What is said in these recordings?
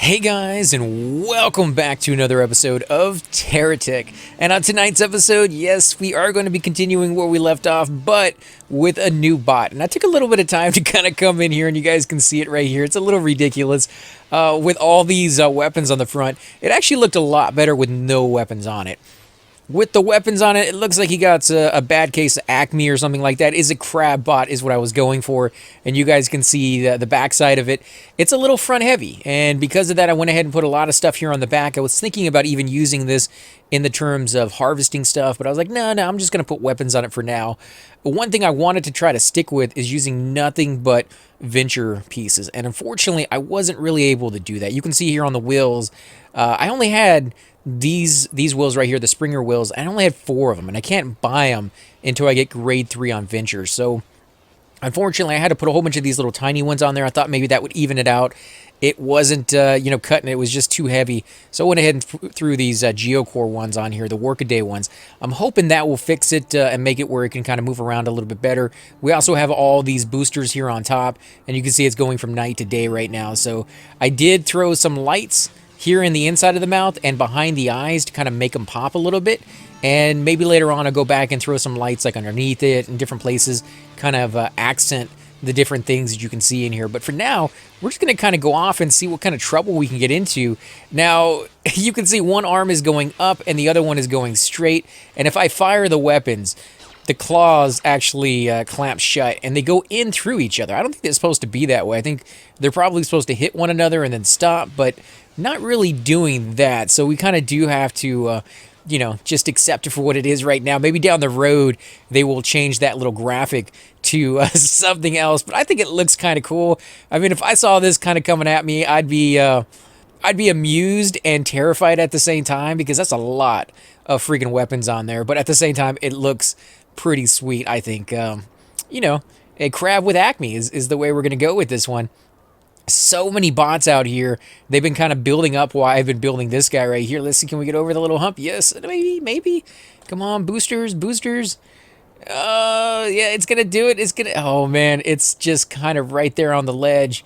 Hey guys, and welcome back to another episode of TerraTech. And on tonight's episode, yes, we are going to be continuing where we left off, but with a new bot. And I took a little bit of time to kind of come in here, and you guys can see it right here. It's a little ridiculous with all these weapons on the front. It actually looked a lot better with no weapons on it. With the weapons on it, it looks like he got a bad case of Acme or something like that. Is a crab bot is what I was going for. And you guys can see the backside of it. It's a little front heavy. And because of that, I went ahead and put a lot of stuff here on the back. I was thinking about even using this in the terms of harvesting stuff. But I was like, no, I'm just going to put weapons on it for now. But one thing I wanted to try to stick with is using nothing but venture pieces. And unfortunately, I wasn't really able to do that. You can see here on the wheels, I only had these wheels right here, the Springer wheels. I only had 4 of them, and I can't buy them until I get grade 3 on Venture. So unfortunately, I had to put a whole bunch of these little tiny ones on there. I thought maybe that would even it out. It wasn't, cutting it. It was just too heavy. So I went ahead and threw these Geocore ones on here, the Workaday ones. I'm hoping that will fix it and make it where it can kind of move around a little bit better. We also have all these boosters here on top, and you can see it's going from night to day right now. So I did throw some lights here in the inside of the mouth and behind the eyes to kind of make them pop a little bit. And maybe later on I'll go back and throw some lights like underneath it in different places, kind of accent the different things that you can see in here. But for now, we're just going to kind of go off and see what kind of trouble we can get into. Now, you can see one arm is going up and the other one is going straight. And if I fire the weapons, the claws actually clamp shut and they go in through each other. I don't think they're supposed to be that way. I think they're probably supposed to hit one another and then stop, but not really doing that. So we kind of do have to, just accept it for what it is right now. Maybe down the road, they will change that little graphic to something else, but I think it looks kind of cool. I mean, if I saw this kind of coming at me, I'd be amused and terrified at the same time because that's a lot of freaking weapons on there. But at the same time, it looks pretty sweet, I think. A crab with Acme is the way we're going to go with this one. So many bots out here. They've been kind of building up while I've been building this guy right here. Let's see, can we get over the little hump? Yes, maybe. Come on, boosters. Yeah, it's going to do it. Oh, man, it's just kind of right there on the ledge.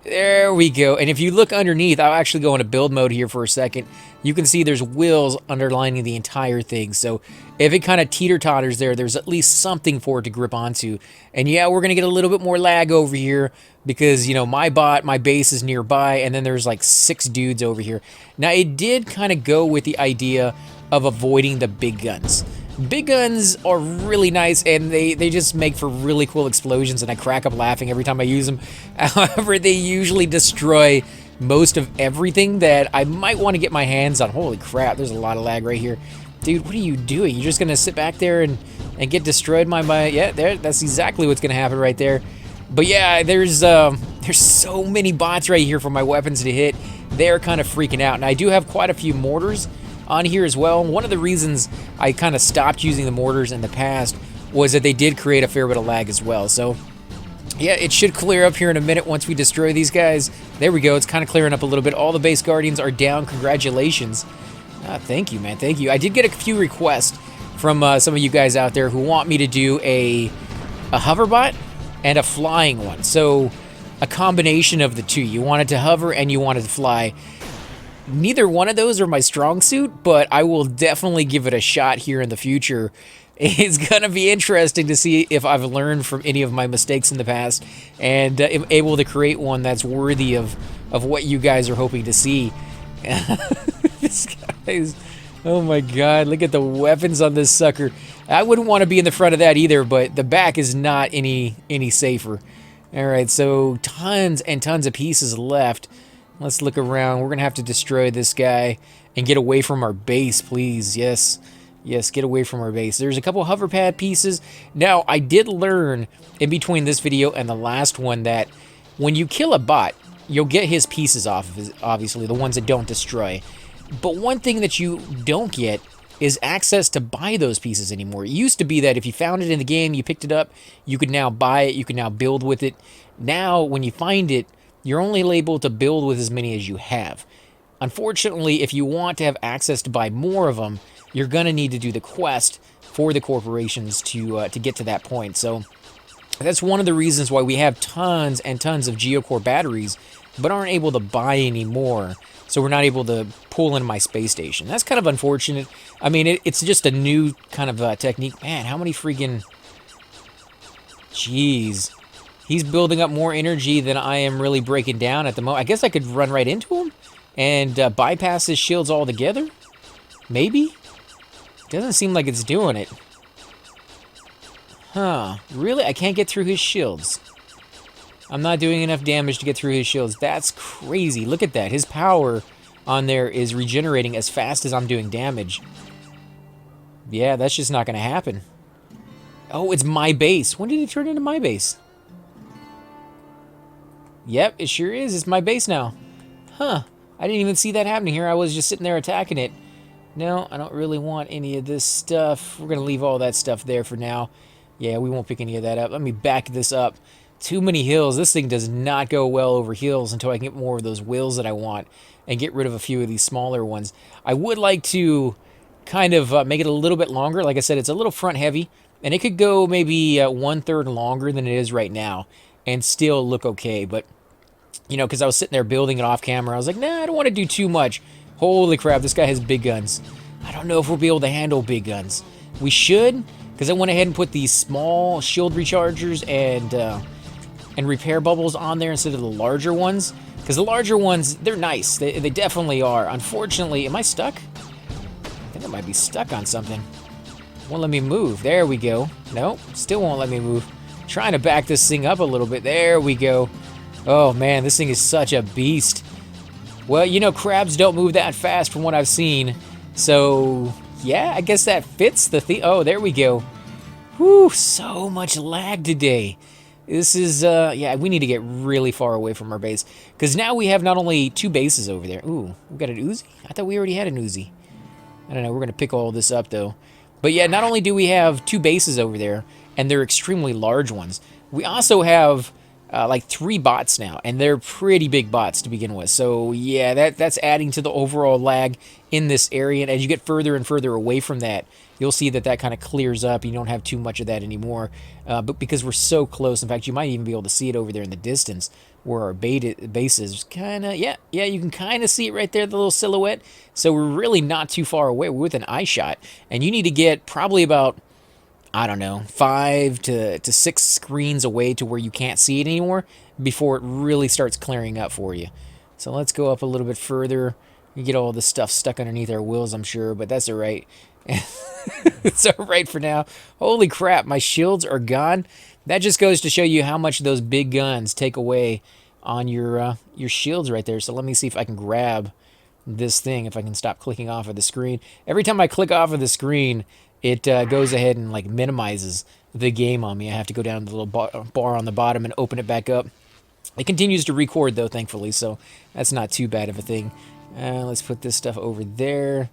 There we go. And if you look underneath, I'll actually go into build mode here for a second. You can see there's wheels underlining the entire thing. So if it kind of teeter-totters there's at least something for it to grip onto. And yeah, we're going to get a little bit more lag over here because, my base is nearby, and then there's like 6 dudes over here. Now, it did kind of go with the idea of avoiding the big guns. Big guns are really nice, and they just make for really cool explosions, and I crack up laughing every time I use them. However, they usually destroy most of everything that I might want to get my hands on. Holy crap, there's a lot of lag right here. Dude, what are you doing? You're just going to sit back there and get destroyed by yeah, that's exactly what's going to happen right there. But yeah, there's so many bots right here for my weapons to hit. They're kind of freaking out, and I do have quite a few mortars on here as well. One of the reasons I kind of stopped using the mortars in the past was that they did create a fair bit of lag as well. So yeah, it should clear up here in a minute once we destroy these guys. There we go. It's kind of clearing up a little bit. All the base guardians are down. Congratulations. Thank you, man. Thank you. I did get a few requests from some of you guys out there who want me to do a hoverbot and a flying one. So a combination of the two. You wanted to hover and you wanted to fly. Neither one of those are my strong suit, but I will definitely give it a shot here in the future. It's going to be interesting to see if I've learned from any of my mistakes in the past and am able to create one that's worthy of what you guys are hoping to see. This guy's... Oh my god, look at the weapons on this sucker. I wouldn't want to be in the front of that either, but the back is not any safer. Alright, so tons and tons of pieces left. Let's look around. We're going to have to destroy this guy and get away from our base, please. Yes, get away from our base. There's a couple hover pad pieces. Now, I did learn in between this video and the last one that when you kill a bot, you'll get his pieces off, obviously, the ones that don't destroy. But one thing that you don't get is access to buy those pieces anymore. It used to be that if you found it in the game, you picked it up, you could now buy it, you could now build with it. Now, when you find it, you're only able to build with as many as you have. Unfortunately, if you want to have access to buy more of them, you're going to need to do the quest for the corporations to get to that point. So that's one of the reasons why we have tons and tons of Geocore batteries but aren't able to buy any more. So we're not able to pull into my space station. That's kind of unfortunate. I mean, it's just a new kind of technique. Man, how many freaking... Jeez. He's building up more energy than I am really breaking down at the moment. I guess I could run right into him and bypass his shields altogether? Maybe? Doesn't seem like it's doing it. Huh. Really? I can't get through his shields. I'm not doing enough damage to get through his shields. That's crazy. Look at that. His power on there is regenerating as fast as I'm doing damage. Yeah, that's just not going to happen. Oh, it's my base. When did it turn into my base? Yep, it sure is. It's my base now. Huh. I didn't even see that happening here. I was just sitting there attacking it. No, I don't really want any of this stuff. We're going to leave all that stuff there for now. Yeah, we won't pick any of that up. Let me back this up. Too many hills. This thing does not go well over hills until I can get more of those wills that I want and get rid of a few of these smaller ones. I would like to kind of make it a little bit longer. Like I said, it's a little front heavy, and it could go maybe 1/3 longer than it is right now and still look okay. But, you know, because I was sitting there building it off camera, I was like, nah, I don't want to do too much. Holy crap, this guy has big guns. I don't know if we'll be able to handle big guns. We should, because I went ahead and put these small shield rechargers and repair bubbles on there instead of the larger ones. Because the larger ones, they're nice. They definitely are. Unfortunately, am I stuck? I think I might be stuck on something. Won't let me move. There we go. Nope, still won't let me move. Trying to back this thing up a little bit. There we go. Oh man, this thing is such a beast. Well, you know, crabs don't move that fast from what I've seen. So, yeah, I guess that fits the thing. Oh, there we go. Whew, so much lag today. This is, yeah, we need to get really far away from our base. Because now we have not only 2 bases over there. Ooh, we got an Uzi? I thought we already had an Uzi. I don't know, we're going to pick all this up, though. But yeah, not only do we have 2 bases over there, and they're extremely large ones, we also have like 3 bots now, and they're pretty big bots to begin with. So yeah, that's adding to the overall lag in this area. And as you get further and further away from that, you'll see that that kind of clears up. You don't have too much of that anymore. But because we're so close, in fact, you might even be able to see it over there in the distance where our base is. Kind of, yeah, you can kind of see it right there, the little silhouette. So we're really not too far away. We're with an eye shot, and you need to get probably about, I don't know, 5 to 6 screens away to where you can't see it anymore before it really starts clearing up for you. So let's go up a little bit further. You get all this stuff stuck underneath our wheels, I'm sure, but that's all right. It's all right for now. Holy crap, my shields are gone. That just goes to show you how much those big guns take away on your shields right there. So let me see if I can grab this thing, if I can stop clicking off of the screen. Every time I click off of the screen, it goes ahead and like minimizes the game on me. I have to go down to the little bar on the bottom and open it back up. It continues to record though, thankfully, so that's not too bad of a thing. Let's put this stuff over there.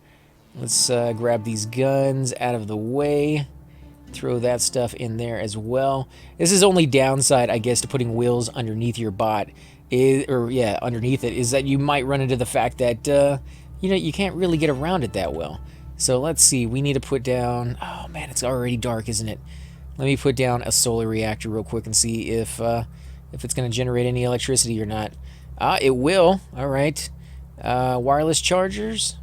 Let's grab these guns out of the way. Throw that stuff in there as well. This is only downside, I guess, to putting wheels underneath your bot, underneath it, is that you might run into the fact that you know, you can't really get around it that well. So let's see, we need to put down, oh man, it's already dark, isn't it? Let me put down a solar reactor real quick and see if it's going to generate any electricity or not. It will. All right. Wireless chargers.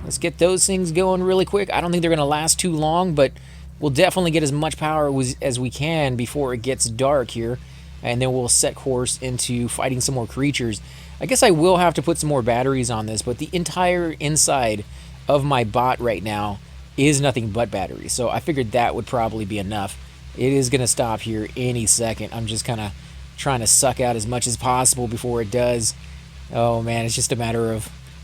Let's get those things going really quick. I don't think they're going to last too long, but we'll definitely get as much power as we can before it gets dark here. And then we'll set course into fighting some more creatures. I guess I will have to put some more batteries on this, but the entire inside of my bot right now is nothing but batteries. So I figured that would probably be enough. It is going to stop here any second. I'm just kind of trying to suck out as much as possible before it does. Oh man, it's just a matter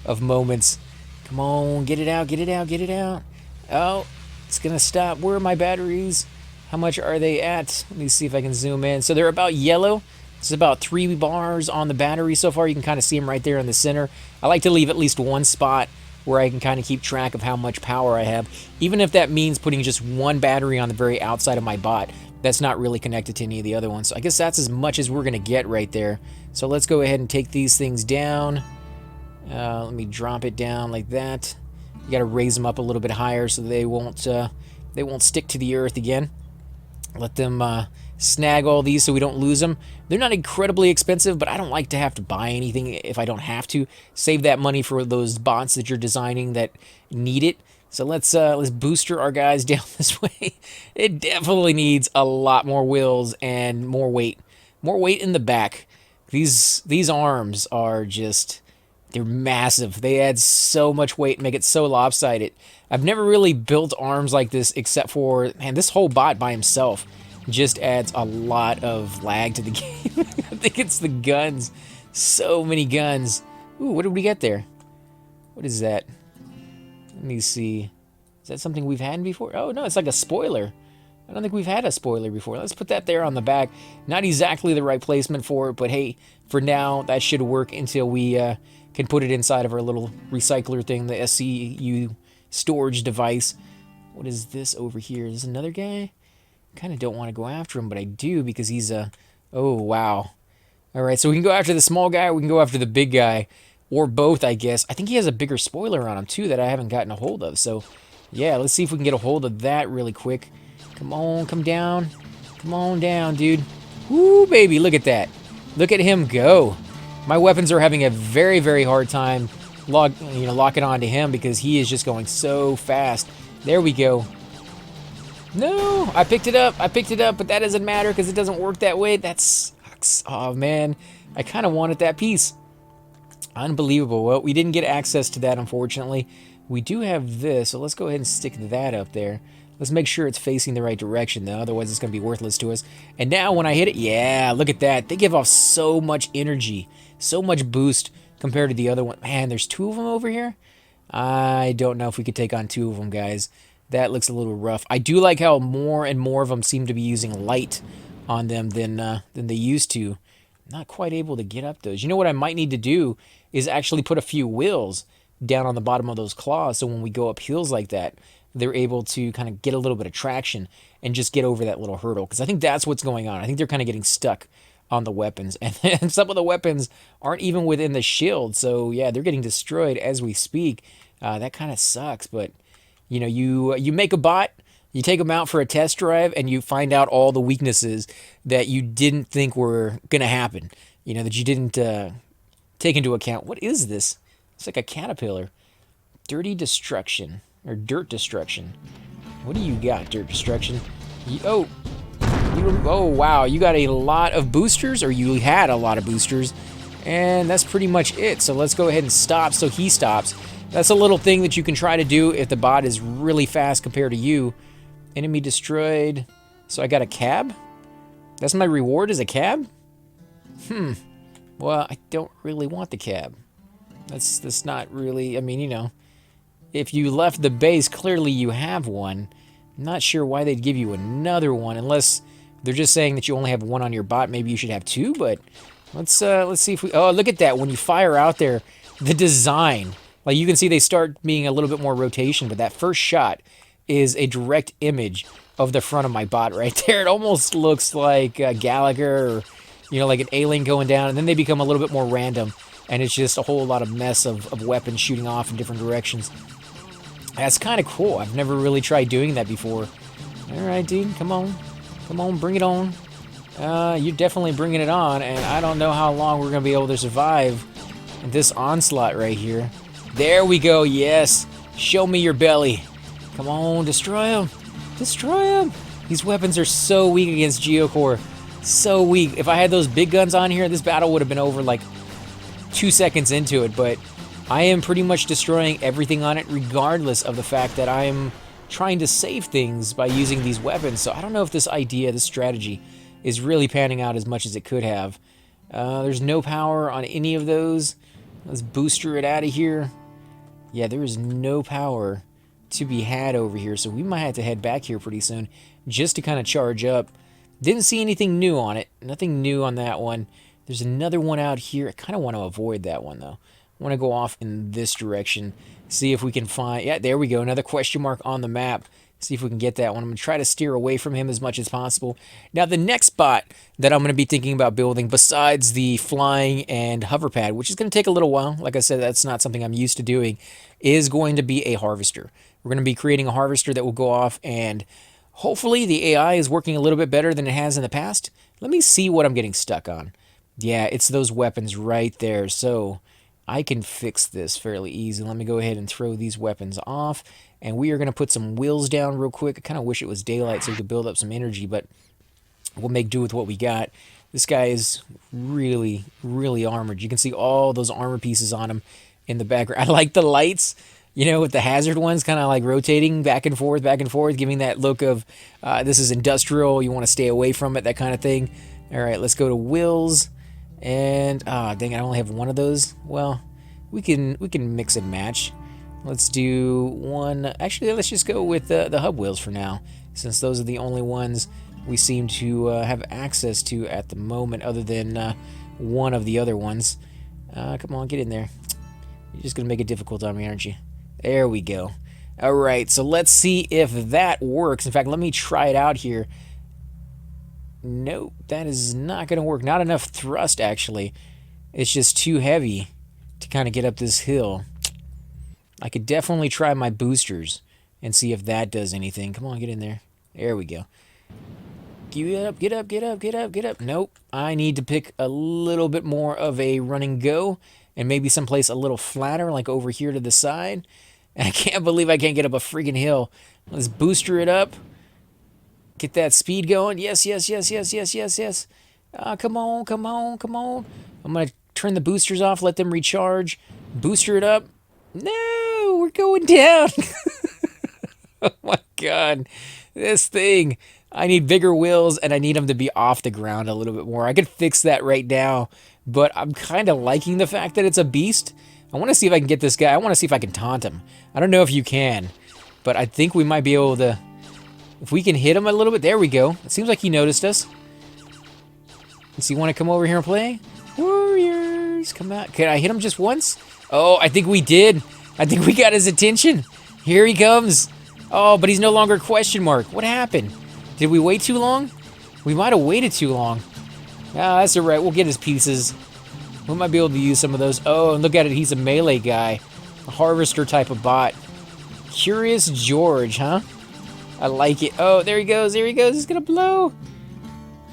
of moments. Come on, get it out, get it out, get it out. Oh, it's going to stop. Where are my batteries? How much are they at? Let me see if I can zoom in. So they're about yellow. It's about 3 bars on the battery so far. You can kind of see them right there in the center. I like to leave at least one spot where I can kind of keep track of how much power I have, even if that means putting just one battery on the very outside of my bot that's not really connected to any of the other ones. So I guess that's as much as we're going to get right there. So let's go ahead and take these things down. Let me drop it down like that. You got to raise them up a little bit higher so they won't stick to the earth again. Let them snag all these so we don't lose them. They're not incredibly expensive, but I don't like to have to buy anything if I don't have to. Save that money for those bots that you're designing that need it. So let's booster our guys down this way. It definitely needs a lot more wheels and more weight. More weight in the back. These arms are just, they're massive. They add so much weight and make it so lopsided. I've never really built arms like this except for, man, this whole bot by himself just adds a lot of lag to the game. I think it's the guns. So many guns. Ooh, what did we get there? What is that? Let me see. Is that something we've had before? Oh, no, it's like a spoiler. I don't think we've had a spoiler before. Let's put that there on the back. Not exactly the right placement for it, but hey, for now, that should work until we can put it inside of our little recycler thing, the SCU storage device. What is this over here? Is this another guy? Kind of don't want to go after him, but I do because he's a... Oh, wow. All right, so we can go after the small guy, or we can go after the big guy, or both, I guess. I think he has a bigger spoiler on him, too, that I haven't gotten a hold of. So, yeah, let's see if we can get a hold of that really quick. Come on, come down. Come on down, dude. Woo, baby, look at that. Look at him go. My weapons are having a very, very hard time locking on to him because he is just going so fast. There we go. No, I picked it up, but that doesn't matter because it doesn't work that way. That sucks. Oh, man. I kind of wanted that piece. Unbelievable. Well, we didn't get access to that, unfortunately. We do have this, so let's go ahead and stick that up there. Let's make sure it's facing the right direction, though. Otherwise, it's going to be worthless to us. And now, when I hit it, yeah, look at that. They give off so much energy, so much boost compared to the other one. Man, there's two of them over here? I don't know if we could take on two of them, guys. That looks a little rough. I do like how more and more of them seem to be using light on them than they used to. Not quite able to get up those. You know what I might need to do is actually put a few wheels down on the bottom of those claws, so when we go up hills like that, they're able to kind of get a little bit of traction and just get over that little hurdle. Because I think that's what's going on. I think they're kind of getting stuck on the weapons. And some of the weapons aren't even within the shield. So, yeah, they're getting destroyed as we speak. That kind of sucks. But, you know, you make a bot, you take them out for a test drive, and you find out all the weaknesses that you didn't think were going to happen. You know, that you didn't take into account. What is this? It's like a caterpillar. Dirty destruction. Or dirt destruction. What do you got, dirt destruction? Oh, wow. You got a lot of boosters, or you had a lot of boosters. And that's pretty much it. So let's go ahead and stop so he stops. That's a little thing that you can try to do if the bot is really fast compared to you. Enemy destroyed. So I got a cab? That's my reward, is a cab? Well, I don't really want the cab. That's not really, I mean, you know, if you left the base, clearly you have one. I'm not sure why they'd give you another one, unless they're just saying that you only have one on your bot. Maybe you should have two, but let's see if we... Oh, look at that. When you fire out there, the design. Like, you can see they start being a little bit more rotation, but that first shot is a direct image of the front of my bot right there. It almost looks like Gallagher or, you know, like an alien going down, and then they become a little bit more random, and it's just a whole lot of mess of weapons shooting off in different directions. That's kind of cool. I've never really tried doing that before. All right, dude, come on. Come on, bring it on. You're definitely bringing it on, and I don't know how long we're going to be able to survive this onslaught right here. There we go, yes. Show me your belly. Come on, destroy him. Destroy him. These weapons are so weak against Geocore. So weak. If I had those big guns on here, this battle would have been over like 2 seconds into it, but I am pretty much destroying everything on it, regardless of the fact that I'm trying to save things by using these weapons. So I don't know if this idea, this strategy, is really panning out as much as it could have. There's no power on any of those. Let's booster it out of here. Yeah, there is no power to be had over here, so we might have to head back here pretty soon just to kind of charge up. Didn't see anything new on it. Nothing new on that one. There's another one out here. I kind of want to avoid that one, though. I want to go off in this direction, see if we can find... Yeah, there we go. Another question mark on the map. See if we can get that one. I'm going to try to steer away from him as much as possible. Now, the next bot that I'm going to be thinking about building, besides the flying and hover pad, which is going to take a little while, like I said, that's not something I'm used to doing, is going to be a harvester. We're going to be creating a harvester that will go off and Hopefully the AI is working a little bit better than it has in the past. Let me see what I'm getting stuck on. Yeah, it's those weapons right there. So I can fix this fairly easy. Let me go ahead and throw these weapons off. And we are going to put some wheels down real quick. I kind of wish it was daylight so we could build up some energy, but we'll make do with what we got. This guy is really, really armored. You can see all those armor pieces on him in the background. I like the lights, you know, with the hazard ones kind of like rotating back and forth, giving that look of this is industrial. You want to stay away from it, that kind of thing. All right, let's go to wheels. And, dang it, I only have one of those. Well, we can mix and match. Let's do one. Actually, let's just go with the hub wheels for now, since those are the only ones we seem to have access to at the moment, other than one of the other ones. Come on, get in there. You're just going to make it difficult on me, aren't you? There we go. All right, so let's see if that works. In fact, let me try it out here. Nope, that is not going to work. Not enough thrust, actually. It's just too heavy to kind of get up this hill. I could definitely try my boosters and see if that does anything. Come on, get in there. There we go. Get up, get up, get up, get up, get up. Nope, I need to pick a little bit more of a run and go and maybe someplace a little flatter, like over here to the side. And I can't believe I can't get up a freaking hill. Let's booster it up. Get that speed going. Yes, yes, yes, yes, yes, yes, yes. Come on, come on, come on. I'm going to turn the boosters off, let them recharge. Booster it up. No, we're going down. Oh my God. This thing. I need bigger wheels, and I need them to be off the ground a little bit more. I could fix that right now, but I'm kind of liking the fact that it's a beast. I want to see if I can get this guy. I want to see if I can taunt him. I don't know if you can, but I think we might be able to. If we can hit him a little bit. There we go. It seems like he noticed us. Does he want to come over here and play? Warriors, come out. Can I hit him just once? Oh, I think we did. I think we got his attention. Here he comes. Oh, but he's no longer question mark. What happened? Did we wait too long? We might have waited too long. Ah, that's all right. We'll get his pieces. We might be able to use some of those. Oh, and look at it. He's a melee guy. A harvester type of bot. Curious George, huh? I like it. Oh, there he goes. There he goes. He's going to blow.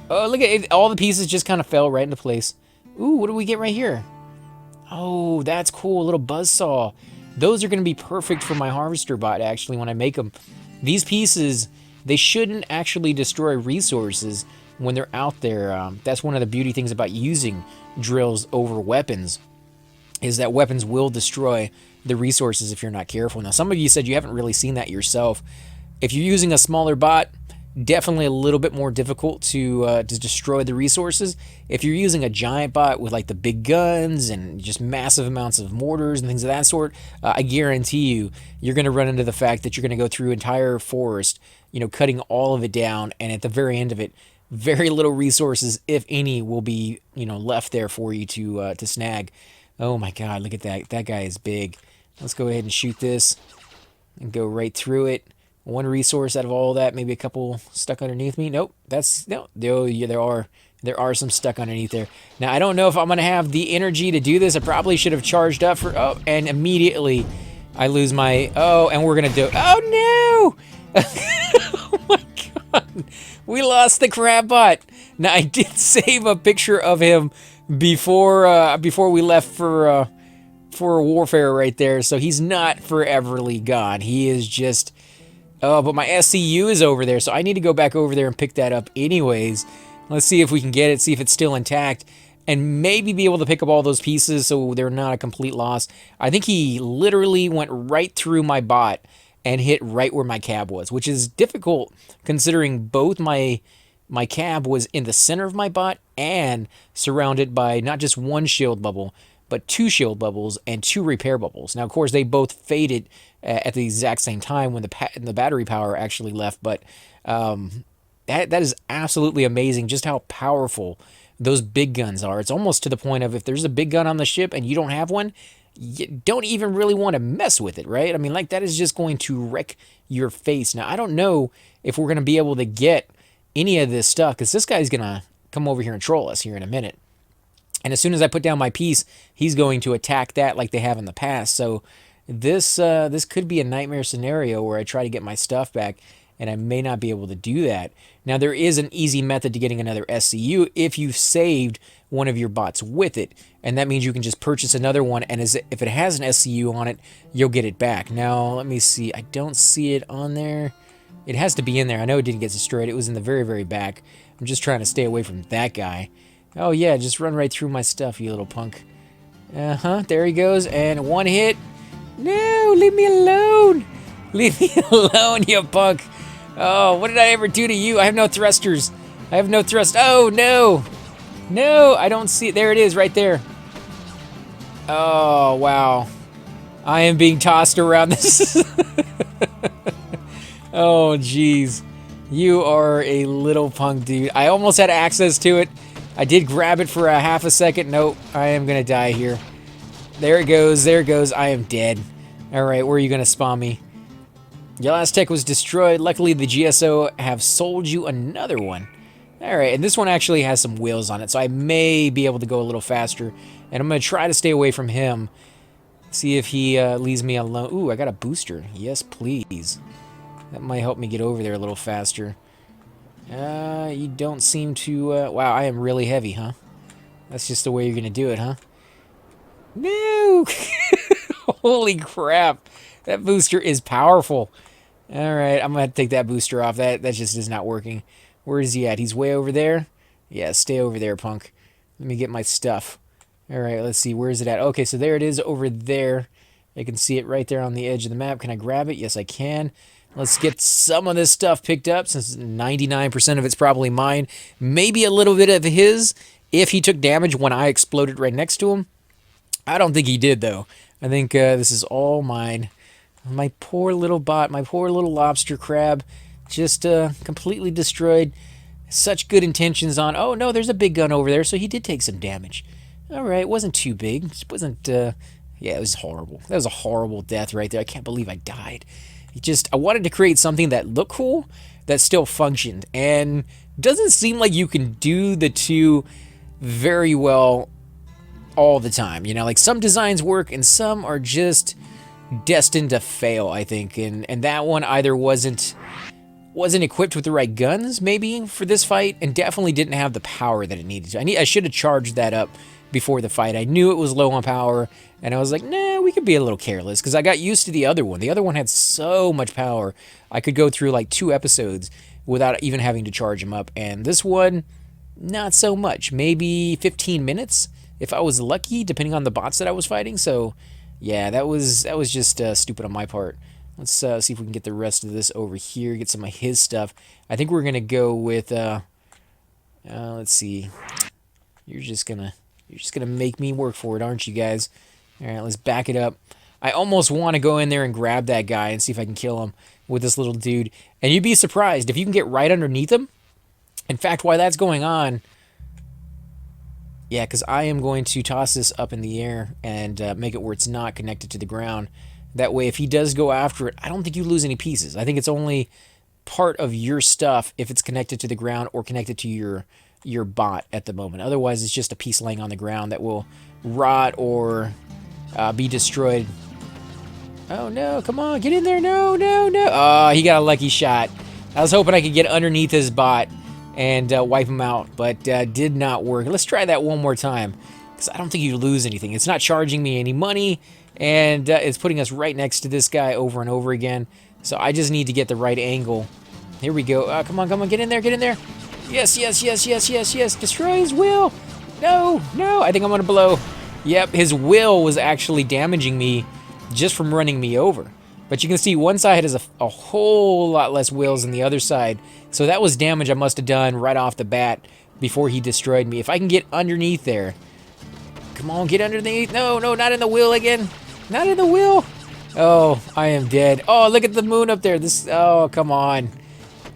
Oh, look at it. All the pieces just kind of fell right into place. Ooh, what do we get right here? Oh, that's cool. A little buzzsaw. Those are going to be perfect for my harvester bot, actually, when I make them. These pieces, they shouldn't actually destroy resources when they're out there. That's one of the beauty things about using drills over weapons, is that weapons will destroy the resources if you're not careful. Now, some of you said you haven't really seen that yourself. If you're using a smaller bot, definitely a little bit more difficult to destroy the resources. If you're using a giant bot with like the big guns and just massive amounts of mortars and things of that sort, I guarantee you're going to run into the fact that you're going to go through entire forest, you know, cutting all of it down, and at the very end of it, very little resources, if any, will be, you know, left there for you to snag. Oh my God, look at that! That guy is big. Let's go ahead and shoot this and go right through it. One resource out of all that, maybe a couple stuck underneath me. Nope, that's no. Oh, yeah, there are some stuck underneath there. Now I don't know if I'm gonna have the energy to do this. I probably should have charged up for. Oh, and immediately I lose my. Oh, and we're gonna do. Oh no! Oh my God, we lost the crab bot. Now I did save a picture of him before we left for warfare right there. So he's not foreverly gone. He is just. Oh, but my SCU is over there, so I need to go back over there and pick that up anyways. Let's see if we can get it, see if it's still intact, and maybe be able to pick up all those pieces so they're not a complete loss. I think he literally went right through my bot and hit right where my cab was, which is difficult considering both my cab was in the center of my bot and surrounded by not just one shield bubble, but 2 shield bubbles and 2 repair bubbles. Now, of course, they both faded at the exact same time when the battery power actually left, but that is absolutely amazing just how powerful those big guns are. It's almost to the point of if there's a big gun on the ship and you don't have one, you don't even really want to mess with it, right? I mean, like, that is just going to wreck your face. Now, I don't know if we're going to be able to get any of this stuff, because this guy's going to come over here and troll us here in a minute. And as soon as I put down my piece, he's going to attack that like they have in the past. So this could be a nightmare scenario where I try to get my stuff back and I may not be able to do that. Now, there is an easy method to getting another SCU if you've saved one of your bots with it, and that means you can just purchase another one, and if it has an SCU on it, you'll get it back. Now, let me see. I don't see it on there. It has to be in there. I know it didn't get destroyed. It was in the very, very back. I'm just trying to stay away from that guy. Oh, yeah, just run right through my stuff, you little punk. Uh-huh, there he goes, and one hit. No, leave me alone. Leave me alone, you punk. Oh, what did I ever do to you? I have no thrusters. I have no thrust. Oh, no. No, I don't see it. There it is, right there. Oh, wow. I am being tossed around this. Oh, jeez. You are a little punk, dude. I almost had access to it. I did grab it for a half a second. Nope, I am going to die here. There it goes. There it goes. I am dead. All right, where are you going to spawn me? Your last tech was destroyed. Luckily, the GSO have sold you another one. All right, and this one actually has some wheels on it, so I may be able to go a little faster. And I'm going to try to stay away from him. See if he leaves me alone. Ooh, I got a booster. Yes, please. That might help me get over there a little faster. You don't seem to... wow, I am really heavy, huh? That's just the way you're going to do it, huh? No! Holy crap. That booster is powerful. Alright, I'm going to take that booster off. That just is not working. Where is he at? He's way over there? Yeah, stay over there, punk. Let me get my stuff. Alright, let's see. Where is it at? Okay, so there it is over there. I can see it right there on the edge of the map. Can I grab it? Yes, I can. Let's get some of this stuff picked up, since 99% of it's probably mine. Maybe a little bit of his, if he took damage when I exploded right next to him. I don't think he did, though. I think this is all mine. My poor little bot, my poor little lobster crab, just completely destroyed. Such good intentions on... Oh, no, there's a big gun over there, so he did take some damage. All right, it wasn't too big. It wasn't... yeah, it was horrible. That was a horrible death right there. I can't believe I died. I wanted to create something that looked cool, that still functioned, and doesn't seem like you can do the two very well all the time. You know, like some designs work and some are just destined to fail, I think. And that one either wasn't equipped with the right guns, maybe, for this fight, and definitely didn't have the power that it needed to. I should have charged that up before the fight. I knew it was low on power, and I was like, nah, we could be a little careless, because I got used to the other one. The other one had so much power, I could go through like 2 episodes without even having to charge them up, and this one, not so much. Maybe 15 minutes, if I was lucky, depending on the bots that I was fighting. So, yeah, that was just stupid on my part. Let's see if we can get the rest of this over here, get some of his stuff. I think we're going to go with, let's see, you're just gonna make me work for it, aren't you guys? All right, let's back it up. I almost want to go in there and grab that guy and see if I can kill him with this little dude. And you'd be surprised if you can get right underneath him. In fact, while that's going on, yeah, because I am going to toss this up in the air and make it where it's not connected to the ground. That way, if he does go after it, I don't think you lose any pieces. I think it's only part of your stuff if it's connected to the ground or connected to your bot at the moment. Otherwise, it's just a piece laying on the ground that will rot or be destroyed. Oh, no, come on, get in there. No, no, no. Oh, he got a lucky shot. I was hoping I could get underneath his bot and wipe him out, but did not work. Let's try that one more time, because I don't think you lose anything. It's not charging me any money, and it's putting us right next to this guy over and over again. So I just need to get the right angle. Here we go. Come on, come on, get in there, get in there. Yes, yes, yes, yes, yes, yes. Destroy his wheel. No, no, I think I'm going to blow. Yep, his wheel was actually damaging me just from running me over. But you can see one side has a whole lot less wheels than the other side. So that was damage I must have done right off the bat before he destroyed me. If I can get underneath there. Come on, get underneath. No, no, not in the wheel again. Not in the wheel. Oh, I am dead. Oh, look at the moon up there. Oh, come on.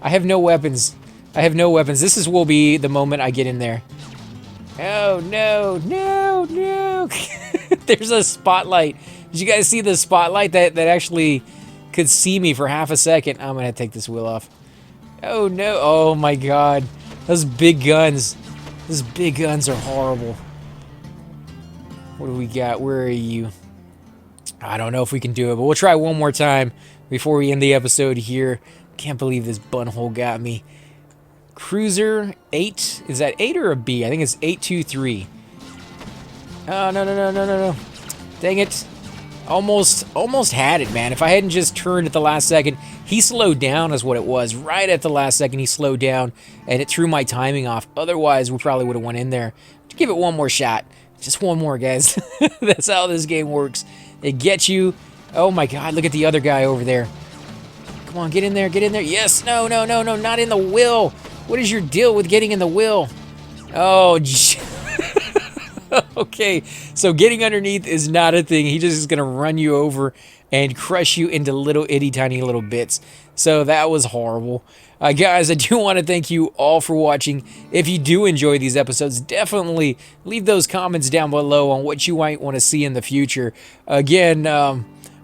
I have no weapons. I have no weapons. This will be the moment I get in there. Oh, no, no, no. There's a spotlight. Did you guys see the spotlight that actually could see me for half a second? I'm going to take this wheel off. Oh, no. Oh, my God. Those big guns. Those big guns are horrible. What do we got? Where are you? I don't know if we can do it, but we'll try one more time before we end the episode here. Can't believe this bunhole got me. Cruiser 8. Is that 8 or a B? I think it's 823. Oh, no, no, no, no, no, no. Dang it. Almost had it, man. If I hadn't just turned at the last second, he slowed down is what it was. Right at the last second, he slowed down, and it threw my timing off. Otherwise, we probably would have went in there. Give it one more shot. Just one more, guys. That's how this game works. It gets you. Oh, my God. Look at the other guy over there. Come on, get in there, get in there. Yes, no, no, no, no, not in the wheel. What is your deal with getting in the wheel? Oh, okay, so getting underneath is not a thing. He just is going to run you over and crush you into little itty tiny little bits. So that was horrible. Guys, I do want to thank you all for watching. If you do enjoy these episodes, definitely leave those comments down below on what you might want to see in the future. Again,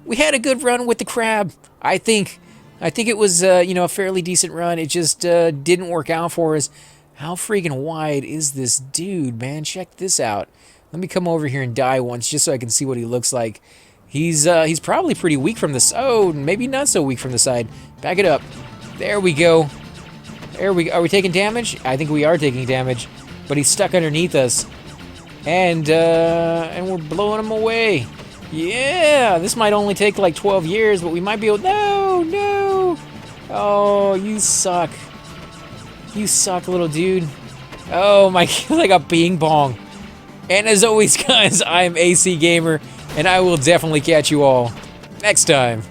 we had a good run with the crab. I think it was a fairly decent run. It just didn't work out for us. How freaking wide is this dude, man? Check this out. Let me come over here and die once just so I can see what he looks like. He's probably pretty weak from the side. Oh, maybe not so weak from the side. Back it up. There we go. There we go. Are we taking damage? I think we are taking damage. But he's stuck underneath us. And we're blowing him away. Yeah, this might only take like 12 years, but we might be able... No, no. Oh, you suck. You suck, little dude. Oh my, like a ping pong. And as always, guys, I am AC Gamer, and I will definitely catch you all next time.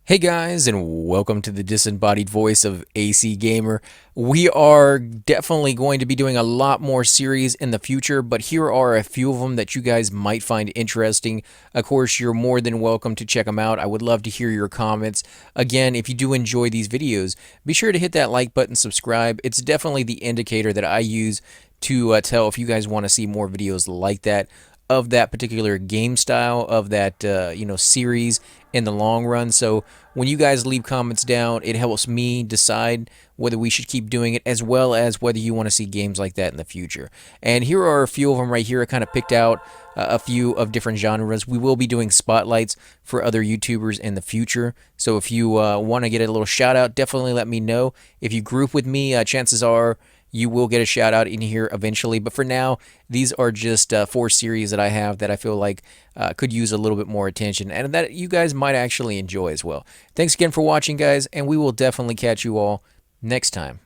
Hey guys, and welcome to the disembodied voice of AC Gamer. We are definitely going to be doing a lot more series in the future, but here are a few of them that you guys might find interesting. Of course, you're more than welcome to check them out. I would love to hear your comments. Again, if you do enjoy these videos, be sure to hit that like button, subscribe. It's definitely the indicator that I use to tell if you guys want to see more videos like that, of that particular game style, of that series in the long run. So when you guys leave comments down, it helps me decide whether we should keep doing it, as well as whether you want to see games like that in the future. And here are a few of them right here. I kind of picked out a few of different genres. We will be doing spotlights for other YouTubers in the future. So if you want to get a little shout out, definitely let me know. If you group with me, chances are you will get a shout out in here eventually. But for now, these are just 4 series that I have that I feel like could use a little bit more attention and that you guys might actually enjoy as well. Thanks again for watching, guys, and we will definitely catch you all next time.